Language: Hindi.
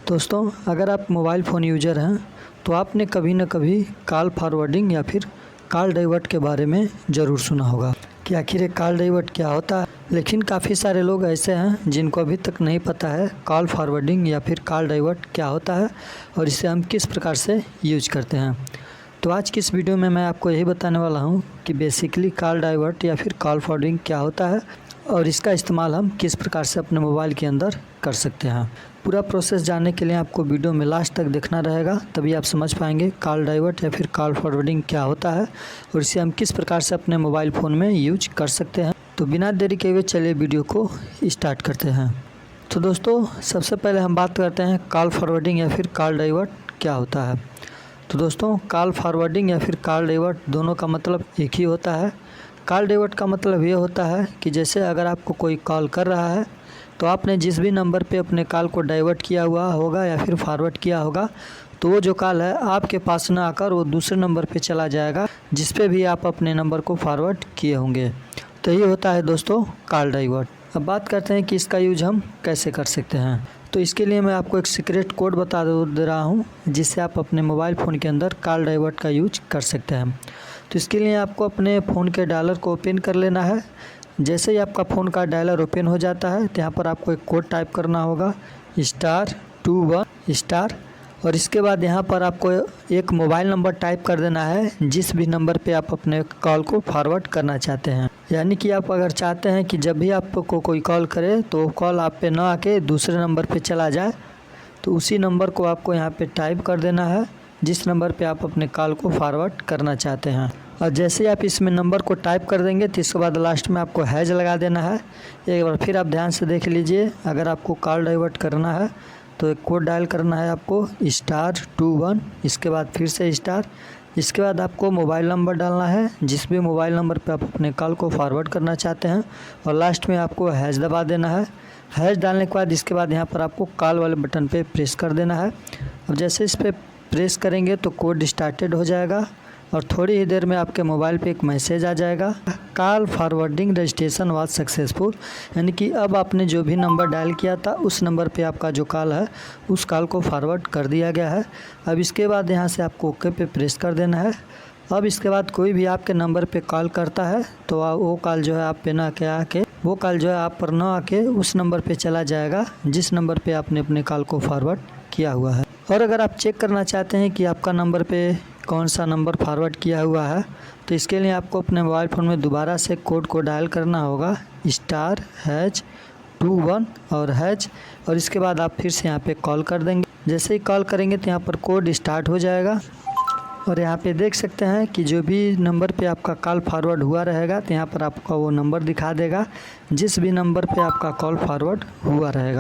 दोस्तों, अगर आप मोबाइल फ़ोन यूज़र हैं तो आपने कभी न कभी कॉल फॉरवर्डिंग या फिर कॉल डाइवर्ट के बारे में ज़रूर सुना होगा कि आखिर ये कॉल डाइवर्ट क्या होता है। लेकिन काफ़ी सारे लोग ऐसे हैं जिनको अभी तक नहीं पता है कॉल फॉरवर्डिंग या फिर कॉल डाइवर्ट क्या होता है और इसे हम किस प्रकार से यूज करते हैं। तो आज की इस वीडियो में मैं आपको यही बताने वाला हूँ कि बेसिकली कॉल डाइवर्ट या फिर कॉल फॉरवर्डिंग क्या होता है और इसका इस्तेमाल हम किस प्रकार से अपने मोबाइल के अंदर कर सकते हैं। पूरा प्रोसेस जानने के लिए आपको वीडियो में लास्ट तक देखना रहेगा, तभी आप समझ पाएंगे कॉल डाइवर्ट या फिर कॉल फॉरवर्डिंग क्या होता है और इसे हम किस प्रकार से अपने मोबाइल फ़ोन में यूज कर सकते हैं। तो बिना देरी के हुए चलिए वीडियो को स्टार्ट करते हैं। तो दोस्तों, सबसे पहले हम बात करते हैं कॉल फॉरवर्डिंग या फिर कॉल डाइवर्ट क्या होता है। तो दोस्तों, कॉल फॉरवर्डिंग या फिर कॉल डाइवर्ट दोनों का मतलब एक ही होता है। कॉल डाइवर्ट का मतलब ये होता है कि जैसे अगर आपको कोई कॉल कर रहा है तो आपने जिस भी नंबर पे अपने कॉल को डाइवर्ट किया हुआ होगा या फिर फॉरवर्ड किया होगा तो वो जो कॉल है आपके पास ना आकर वो दूसरे नंबर पे चला जाएगा जिस पे भी आप अपने नंबर को फॉरवर्ड किए होंगे। तो ये होता है दोस्तों कॉल डाइवर्ट। अब बात करते हैं कि इसका यूज हम कैसे कर सकते हैं। तो इसके लिए मैं आपको एक सीक्रेट कोड बता दे रहा हूँ जिससे आप अपने मोबाइल फ़ोन के अंदर कॉल डाइवर्ट का यूज कर सकते हैं। तो इसके लिए आपको अपने फ़ोन के डायलर को ओपन कर लेना है। जैसे ही आपका फ़ोन का डायलर ओपन हो जाता है तो यहाँ पर आपको एक कोड टाइप करना होगा *21* और इसके बाद यहाँ पर आपको एक मोबाइल नंबर टाइप कर देना है जिस भी नंबर पे आप अपने कॉल को फॉरवर्ड करना चाहते हैं। यानी कि आप अगर चाहते हैं कि जब भी आपको कोई कॉल करे तो कॉल आप पे ना आके दूसरे नंबर पे चला जाए तो उसी नंबर को आपको यहाँ पे टाइप कर देना है जिस नंबर पे आप अपने कॉल को फॉरवर्ड करना चाहते हैं। और जैसे ही आप इसमें नंबर को टाइप कर देंगे तो इसके बाद लास्ट में आपको हैज लगा देना है। एक बार फिर आप ध्यान से देख लीजिए, अगर आपको कॉल डाइवर्ट करना है तो एक कोड डायल करना है आपको *21, इसके बाद फिर से स्टार, इसके बाद आपको मोबाइल नंबर डालना है जिस भी मोबाइल नंबर पे आप अपने कॉल को फॉरवर्ड करना चाहते हैं और लास्ट में आपको हैज दबा देना है। हैज डालने के बाद इसके बाद यहाँ पर आपको कॉल वाले बटन पे प्रेस कर देना है। अब जैसे इस पर प्रेस करेंगे तो कोड स्टार्टेड हो जाएगा और थोड़ी ही देर में आपके मोबाइल पे एक मैसेज आ जाएगा, call forwarding registration was successful. यानी कि अब आपने जो भी नंबर डायल किया था उस नंबर पे आपका जो कॉल है उस कॉल को फॉरवर्ड कर दिया गया है। अब इसके बाद यहाँ से आपको ओके पे प्रेस कर देना है। अब इसके बाद कोई भी आपके नंबर पे कॉल करता है तो वो कॉल जो है आप पे ना आके वो कॉल जो है आप पर ना आके उस नंबर पे चला जाएगा जिस नंबर पे आपने अपने कॉल को फॉरवर्ड किया हुआ है। और अगर आप चेक करना चाहते हैं कि आपका नंबर पे कौन सा नंबर फॉरवर्ड किया हुआ है तो इसके लिए आपको अपने मोबाइल फ़ोन में दोबारा से कोड को डायल करना होगा *21 और हैज, और इसके बाद आप फिर से यहाँ पे कॉल कर देंगे। जैसे ही कॉल करेंगे तो यहाँ पर कोड स्टार्ट हो जाएगा और यहाँ पे देख सकते हैं कि जो भी नंबर पे आपका कॉल फॉरवर्ड हुआ रहेगा तो यहाँ पर आपका वो नंबर दिखा देगा जिस भी नंबर पे आपका कॉल फॉरवर्ड हुआ रहेगा।